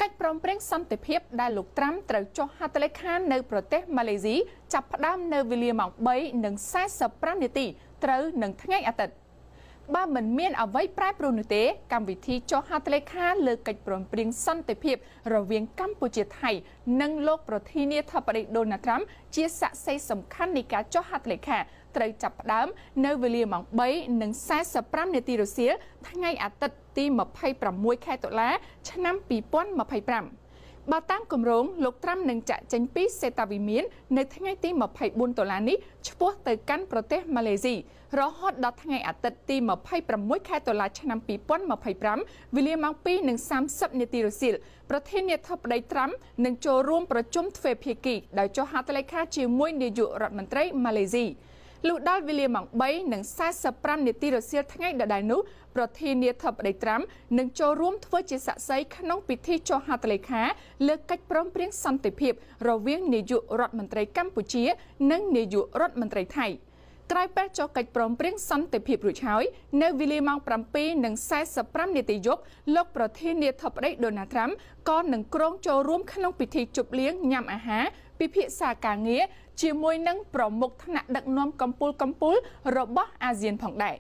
កិច្ចព្រមព្រៀងសន្តិភាពដែលលោកត្រាំត្រូវចុះហត្ថលេខានៅប្រទេសម៉ាឡេស៊ីចាប់ផ្ដើមនៅវេលាម៉ោង 3:45 នាទីត្រូវនឹងថ្ងៃអាទិត្យបើមិនមានអ្វីប្រែប្រួលនោះទេកម្មវិធីចុះហត្ថលេខាលើកិច្ចព្រមព្រៀងសន្តិភាពរវាងកម្ពុជាថៃនិងលោកប្រធានាធិបតីដូណាល់ត្រាំជាសាក្សីសំខាន់នៃការចុះហត្ថលេខាត្រូវចាប់ផ្ដើមនៅវេលាម៉ោង 3:45 នាទីរសៀលថ្ងៃអាទិត្យទី 26 ខែតុលាឆ្នាំ 2025 បើតាមគម្រោងលោកត្រាំនឹងចាក់ចេញពីសេតាវិមាននៅថ្ងៃទី 24 តុលានេះឆ្ពោះទៅកាន់ប្រទេសម៉ាឡេស៊ីរហូតដល់ថ្ងៃអាទិត្យទី 26 ខែតុលាឆ្នាំ 2025 វេលាម៉ោង 2:30 នាទីរសៀលប្រធានាធិបតីត្រាំនឹងចូលរួមប្រជុំទ្វេភាគីដោយចុះហត្ថលេខាជាមួយនាយករដ្ឋមន្ត្រីម៉ាឡេស៊ីលុះដល់វេលាម៉ោង 3:45 នាទីរសៀលថ្ងៃដដែលនោះប្រធានាធិបតីត្រាំនឹងចូលរួមធ្វើជាសាក្សីក្នុងពិធីចុះហត្ថលេខាលើកិច្ចព្រមព្រៀងសន្តិភាពរវាងនាយករដ្ឋមន្ត្រីកម្ពុជានិងនាយករដ្ឋមន្ត្រីថៃក្រោយពេលចុះកិច្ចព្រមព្រៀងសន្តិភាពរួចហើយនៅវេលាម៉ោង 7:45 នាទីយប់លោកប្រធានាធិបតីដូណាល់ត្រាំក៏នឹងគ្រងចូលរួមក្នុងពិធីជប់លៀងញ៉ាំអាហារពិភាក្សាការងារជាមួយនឹងប្រមុខថ្នាក់ដឹកនាំកម្ពុជារបស់អាស៊ានផងដែរ